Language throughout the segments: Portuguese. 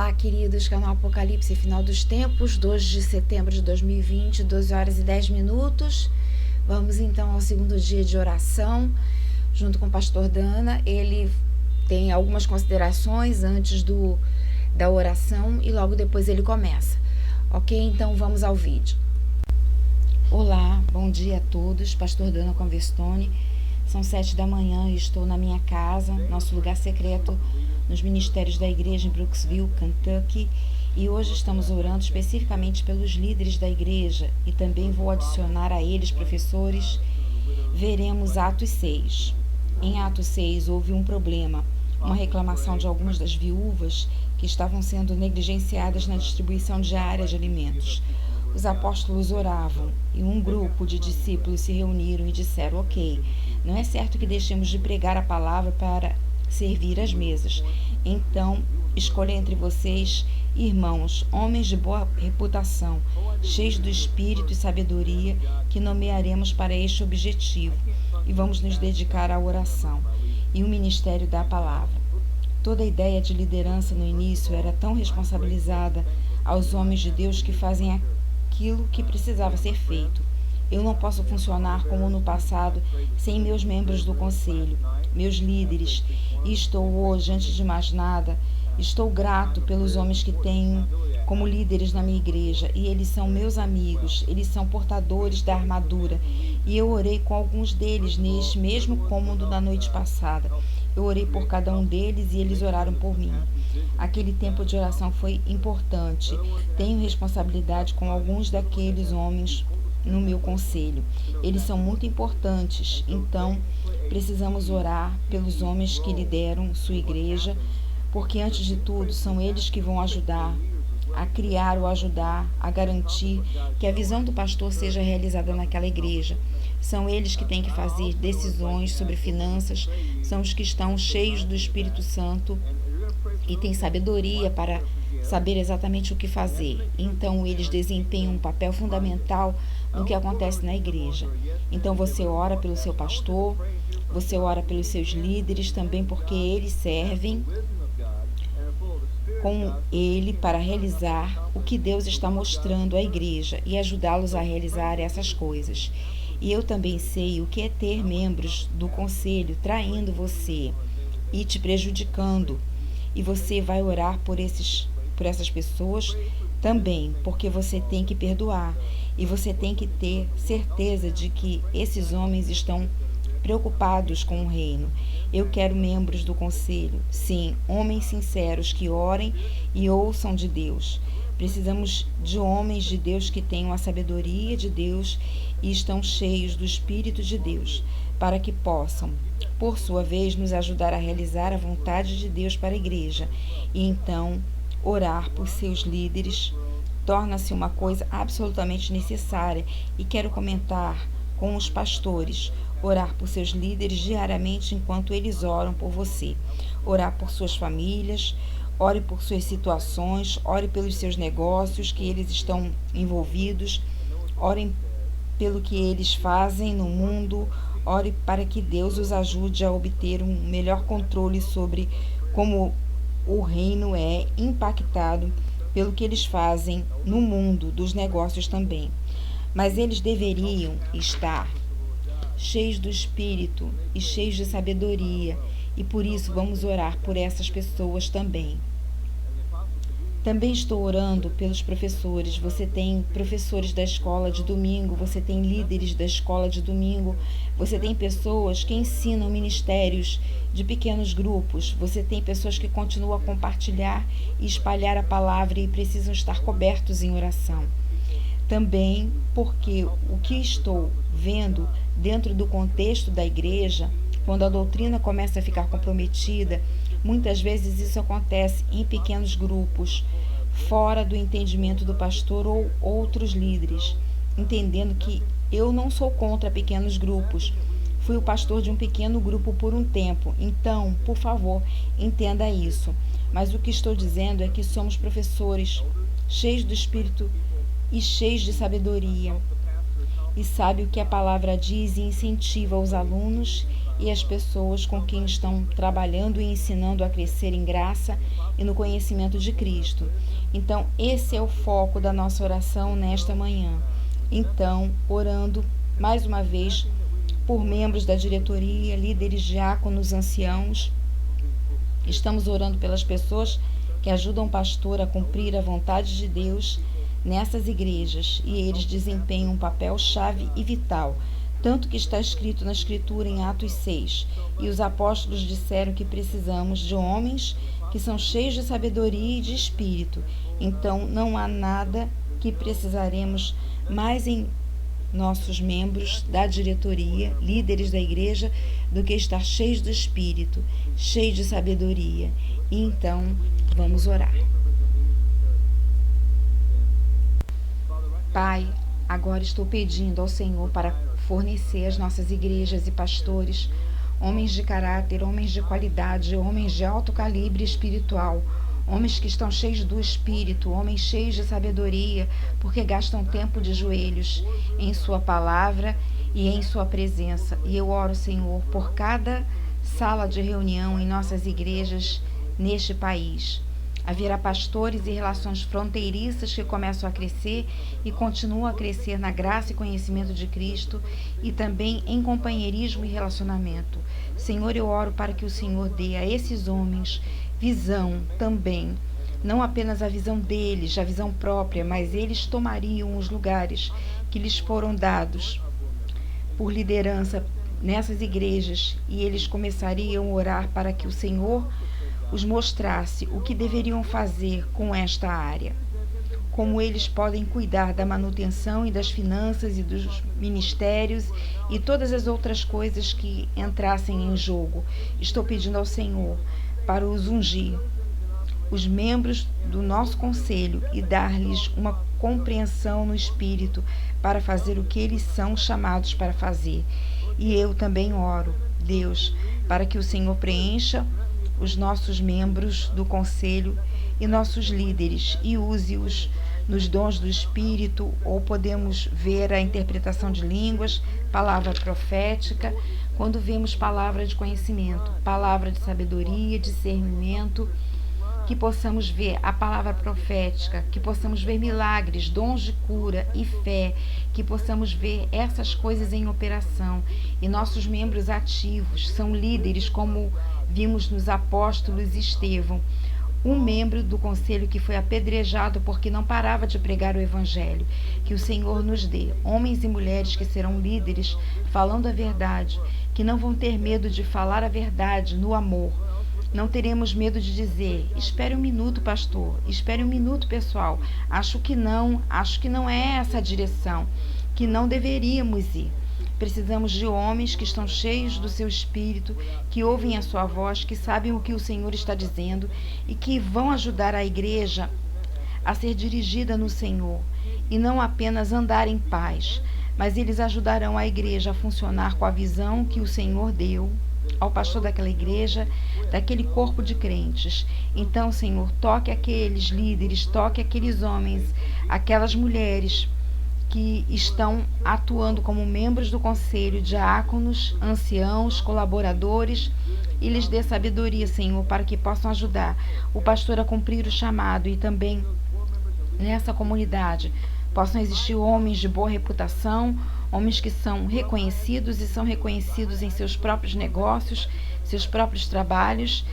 Olá, queridos, canal Apocalipse, final dos tempos, 2 de setembro de 2020, 12 horas e 10 minutos. Vamos então ao segundo dia de oração, junto com o pastor Dana. Ele tem algumas considerações antes da oração e logo depois ele começa. Ok? Então vamos ao vídeo. Olá, bom dia a todos, pastor Dana Converstone. São 7 da manhã e estou na minha casa, nosso lugar secreto, nos ministérios da igreja em Brooksville, Kentucky, e hoje estamos orando especificamente pelos líderes da igreja e também vou adicionar a eles professores. Veremos Atos 6. Em Atos 6 houve um problema, uma reclamação de algumas das viúvas que estavam sendo negligenciadas na distribuição diária de alimentos. Os apóstolos oravam e um grupo de discípulos se reuniram e disseram: ok, não é certo que deixemos de pregar a palavra para servir as mesas. Então, escolha entre vocês, irmãos, homens de boa reputação, cheios do espírito e sabedoria, que nomearemos para este objetivo, e vamos nos dedicar à oração e o ministério da palavra. Toda a ideia de liderança no início era tão responsabilizada aos homens de Deus que fazem aquilo que precisava ser feito. Eu não posso funcionar como no passado sem meus membros do conselho, meus líderes, e estou hoje, antes de mais nada, estou grato pelos homens que tenho como líderes na minha igreja, e eles são meus amigos, eles são portadores da armadura, e eu orei com alguns deles neste mesmo cômodo da noite passada. Eu orei por cada um deles e eles oraram por mim. Aquele tempo de oração foi importante. Tenho responsabilidade com alguns daqueles homens no meu conselho. Eles são muito importantes, então precisamos orar pelos homens que lideram sua igreja, porque antes de tudo são eles que vão ajudar a criar ou ajudar a garantir que a visão do pastor seja realizada naquela igreja. São eles que têm que fazer decisões sobre finanças, são os que estão cheios do Espírito Santo e têm sabedoria para saber exatamente o que fazer. Então eles desempenham um papel fundamental no que acontece na igreja. Então você ora pelo seu pastor, você ora pelos seus líderes também, porque eles servem com ele para realizar o que Deus está mostrando à igreja e ajudá-los a realizar essas coisas. E eu também sei o que é ter membros do conselho traindo você e te prejudicando. E você vai orar por essas pessoas também, porque você tem que perdoar. E você tem que ter certeza de que esses homens estão preocupados com o reino. Eu quero membros do conselho, sim, homens sinceros que orem e ouçam de Deus. Precisamos de homens de Deus que tenham a sabedoria de Deus e estão cheios do Espírito de Deus, para que possam, por sua vez, nos ajudar a realizar a vontade de Deus para a igreja. E então, orar por seus líderes torna-se uma coisa absolutamente necessária. E quero comentar com os pastores: orar por seus líderes diariamente enquanto eles oram por você. Orar por suas famílias, ore por suas situações, ore pelos seus negócios que eles estão envolvidos, orem pelo que eles fazem no mundo, ore para que Deus os ajude a obter um melhor controle sobre como o reino é impactado pelo que eles fazem no mundo dos negócios também. Mas eles deveriam estar cheios do Espírito e cheios de sabedoria, e por isso vamos orar por essas pessoas também. Também estou orando pelos professores. Você tem professores da escola de domingo, você tem líderes da escola de domingo, você tem pessoas que ensinam ministérios de pequenos grupos, você tem pessoas que continuam a compartilhar e espalhar a palavra e precisam estar cobertos em oração. Também porque o que estou vendo dentro do contexto da igreja, quando a doutrina começa a ficar comprometida, muitas vezes isso acontece em pequenos grupos, fora do entendimento do pastor ou outros líderes, entendendo que eu não sou contra pequenos grupos. Fui o pastor de um pequeno grupo por um tempo, então, por favor, entenda isso. Mas o que estou dizendo é que somos professores, cheios do Espírito e cheios de sabedoria, e sabe o que a palavra diz e incentiva os alunos e as pessoas com quem estão trabalhando e ensinando a crescer em graça e no conhecimento de Cristo. Então, esse é o foco da nossa oração nesta manhã. Então, orando mais uma vez por membros da diretoria, líderes, diáconos, anciãos. Estamos orando pelas pessoas que ajudam o pastor a cumprir a vontade de Deus nessas igrejas, e eles desempenham um papel chave e vital, tanto que está escrito na Escritura em Atos 6. E os apóstolos disseram que precisamos de homens que são cheios de sabedoria e de espírito. Então, não há nada que precisaremos mais em nossos membros da diretoria, líderes da igreja, do que estar cheios do Espírito, cheios de sabedoria. E então, vamos orar. Pai, agora estou pedindo ao Senhor para fornecer às nossas igrejas e pastores homens de caráter, homens de qualidade, homens de alto calibre espiritual, homens que estão cheios do Espírito, homens cheios de sabedoria, porque gastam tempo de joelhos em Sua palavra e em Sua presença. E eu oro, Senhor, por cada sala de reunião em nossas igrejas neste país. Haverá pastores e relações fronteiriças que começam a crescer e continuam a crescer na graça e conhecimento de Cristo, e também em companheirismo e relacionamento. Senhor, eu oro para que o Senhor dê a esses homens visão também, não apenas a visão deles, a visão própria, mas eles tomariam os lugares que lhes foram dados por liderança nessas igrejas, e eles começariam a orar para que o Senhor os mostrasse o que deveriam fazer com esta área, como eles podem cuidar da manutenção e das finanças e dos ministérios e todas as outras coisas que entrassem em jogo. Estou pedindo ao Senhor para os ungir, os membros do nosso conselho, e dar-lhes uma compreensão no Espírito para fazer o que eles são chamados para fazer. E eu também oro, Deus, para que o Senhor preencha os nossos membros do conselho e nossos líderes e use-os nos dons do Espírito, ou podemos ver a interpretação de línguas, palavra profética, quando vemos palavra de conhecimento, palavra de sabedoria, discernimento, que possamos ver a palavra profética, que possamos ver milagres, dons de cura e fé, que possamos ver essas coisas em operação. E nossos membros ativos são líderes, como vimos nos apóstolos Estevão, um membro do conselho que foi apedrejado porque não parava de pregar o evangelho. Que o Senhor nos dê homens e mulheres que serão líderes, falando a verdade, que não vão ter medo de falar a verdade no amor. Não teremos medo de dizer: espere um minuto, pastor, espere um minuto, pessoal, acho que não é essa a direção, que não deveríamos ir. Precisamos de homens que estão cheios do seu Espírito, que ouvem a sua voz, que sabem o que o Senhor está dizendo e que vão ajudar a igreja a ser dirigida no Senhor, e não apenas andar em paz, mas eles ajudarão a igreja a funcionar com a visão que o Senhor deu ao pastor daquela igreja, daquele corpo de crentes. Então, Senhor, toque aqueles líderes, toque aqueles homens, aquelas mulheres que estão atuando como membros do conselho, diáconos, anciãos, colaboradores, e lhes dê sabedoria, Senhor, para que possam ajudar o pastor a cumprir o chamado, e também nessa comunidade possam existir homens de boa reputação, homens que são reconhecidos e são reconhecidos em seus próprios negócios, seus próprios trabalhos,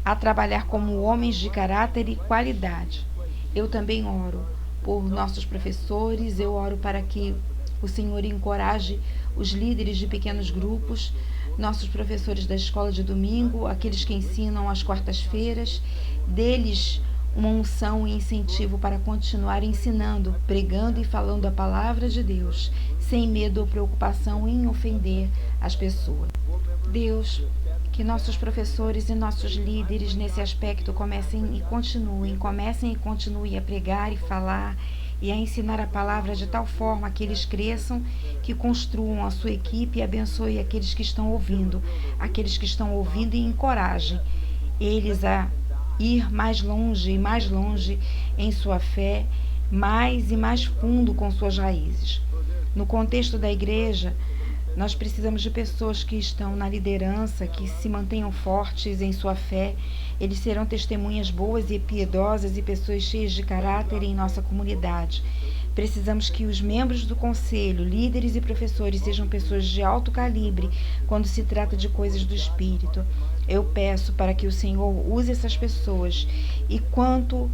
a trabalhar como homens de caráter e qualidade. Eu também oro por nossos professores, eu oro para que o Senhor encoraje os líderes de pequenos grupos, nossos professores da escola de domingo, aqueles que ensinam às quartas-feiras, deles uma unção e incentivo para continuar ensinando, pregando e falando a palavra de Deus, sem medo ou preocupação em ofender as pessoas. Deus, que nossos professores e nossos líderes nesse aspecto comecem e continuem a pregar e falar e a ensinar a palavra de tal forma que eles cresçam, que construam a sua equipe e abençoe aqueles que estão ouvindo e encorajem eles a ir mais longe e mais longe em sua fé, mais e mais fundo com suas raízes. No contexto da igreja, Nós precisamos de pessoas que estão na liderança, que se mantenham fortes em sua fé. Eles serão testemunhas boas e piedosas e pessoas cheias de caráter em nossa comunidade. Precisamos que os membros do conselho, líderes e professores sejam pessoas de alto calibre quando se trata de coisas do Espírito. Eu peço para que o Senhor use essas pessoas. E quanto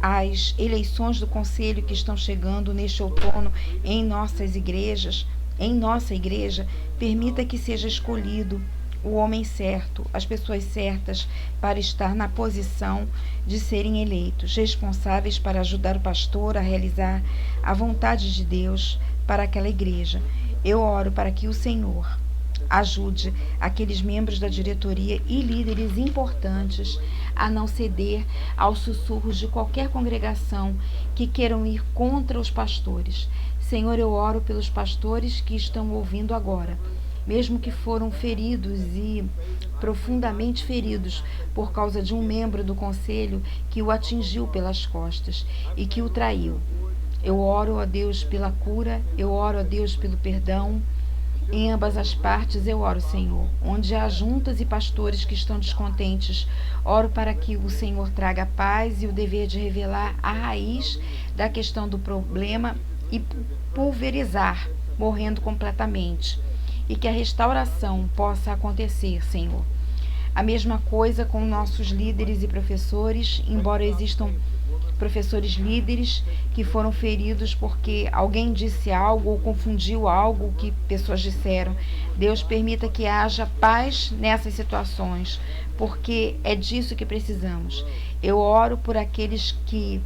às eleições do conselho que estão chegando neste outono em nossa igreja, permita que seja escolhido o homem certo, as pessoas certas para estar na posição de serem eleitos, responsáveis para ajudar o pastor a realizar a vontade de Deus para aquela igreja. Eu oro para que o Senhor ajude aqueles membros da diretoria e líderes importantes a não ceder aos sussurros de qualquer congregação que queiram ir contra os pastores. Senhor, eu oro pelos pastores que estão ouvindo agora, mesmo que foram feridos e profundamente feridos por causa de um membro do conselho que o atingiu pelas costas e que o traiu. Eu oro a Deus pela cura, eu oro a Deus pelo perdão. Em ambas as partes eu oro, Senhor. Onde há juntas e pastores que estão descontentes, oro para que o Senhor traga a paz e o dever de revelar a raiz da questão do problema e pulverizar, morrendo completamente. E que a restauração possa acontecer, Senhor. A mesma coisa com nossos líderes e professores, embora existam professores líderes que foram feridos porque alguém disse algo ou confundiu algo que pessoas disseram. Deus permita que haja paz nessas situações, porque é disso que precisamos. Eu oro por aqueles que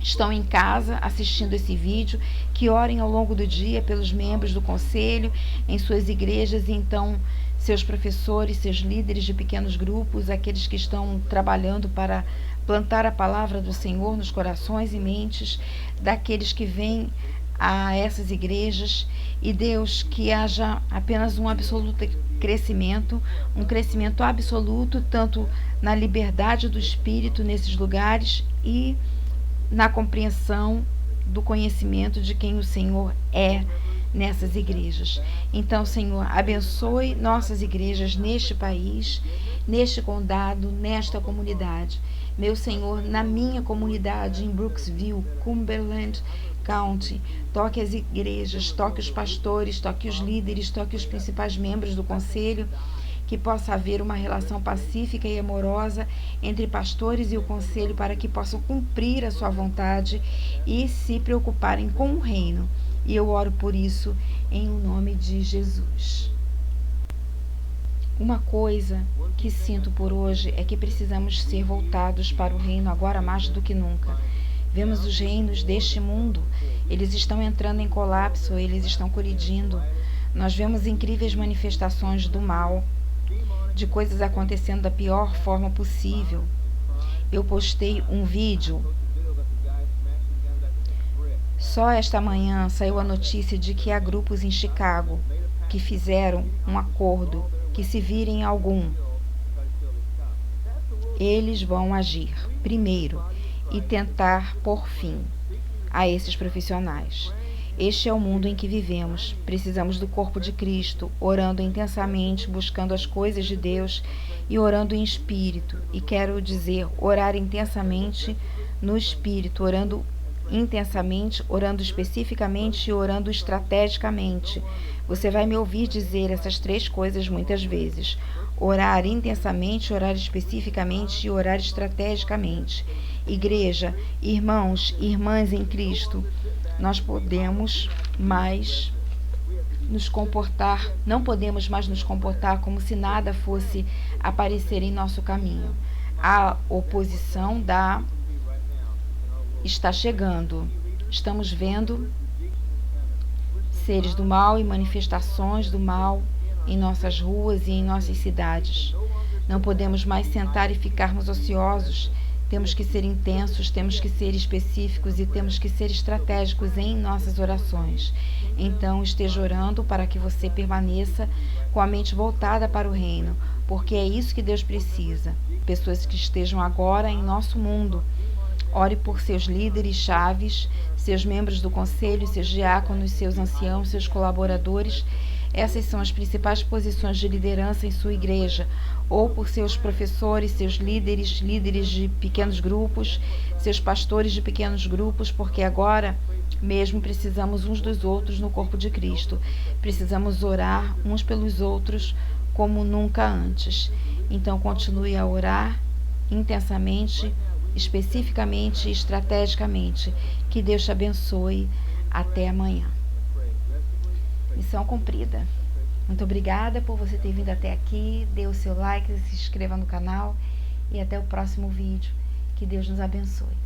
estão em casa assistindo esse vídeo, que orem ao longo do dia pelos membros do conselho, em suas igrejas, e então seus professores, seus líderes de pequenos grupos, aqueles que estão trabalhando para plantar a palavra do Senhor nos corações e mentes daqueles que vêm a essas igrejas. E Deus, que haja apenas um absoluto crescimento, um crescimento absoluto, tanto na liberdade do Espírito nesses lugares e na compreensão do conhecimento de quem o Senhor é nessas igrejas. Então, Senhor, abençoe nossas igrejas neste país, neste condado, nesta comunidade. Meu Senhor, na minha comunidade em Brooksville, Cumberland County, toque as igrejas, toque os pastores, toque os líderes, toque os principais membros do conselho, que possa haver uma relação pacífica e amorosa entre pastores e o conselho para que possam cumprir a sua vontade e se preocuparem com o reino. E eu oro por isso em nome de Jesus. Uma coisa que sinto por hoje é que precisamos ser voltados para o reino agora mais do que nunca. Vemos os reinos deste mundo, eles estão entrando em colapso, eles estão colidindo. Nós vemos incríveis manifestações do mal, de coisas acontecendo da pior forma possível. Eu postei um vídeo. Só esta manhã saiu a notícia de que há grupos em Chicago que fizeram um acordo que, se virem algum, eles vão agir primeiro e tentar pôr fim a esses profissionais. Este é o mundo em que vivemos. Precisamos do corpo de Cristo, orando intensamente, buscando as coisas de Deus e orando em espírito. E quero dizer, orar intensamente no espírito, orando intensamente, orando especificamente e orando estrategicamente. Você vai me ouvir dizer essas três coisas muitas vezes: orar intensamente, orar especificamente e orar estrategicamente. Igreja, irmãos e irmãs em Cristo, nós não podemos mais nos comportar como se nada fosse aparecer em nosso caminho. A oposição está chegando. Estamos vendo seres do mal e manifestações do mal em nossas ruas e em nossas cidades. Não podemos mais sentar e ficarmos ociosos. Temos que ser intensos, temos que ser específicos e temos que ser estratégicos em nossas orações. Então, esteja orando para que você permaneça com a mente voltada para o reino, porque é isso que Deus precisa. Pessoas que estejam agora em nosso mundo. Ore por seus líderes chaves, seus membros do conselho, seus diáconos, seus anciãos, seus colaboradores. Essas são as principais posições de liderança em sua igreja, ou por seus professores, seus líderes, líderes de pequenos grupos, seus pastores de pequenos grupos, porque agora mesmo precisamos uns dos outros no corpo de Cristo. Precisamos orar uns pelos outros como nunca antes. Então continue a orar intensamente, especificamente e estrategicamente. Que Deus te abençoe. Até amanhã. Missão cumprida. Muito obrigada por você ter vindo até aqui. Dê o seu like, se inscreva no canal e até o próximo vídeo. Que Deus nos abençoe.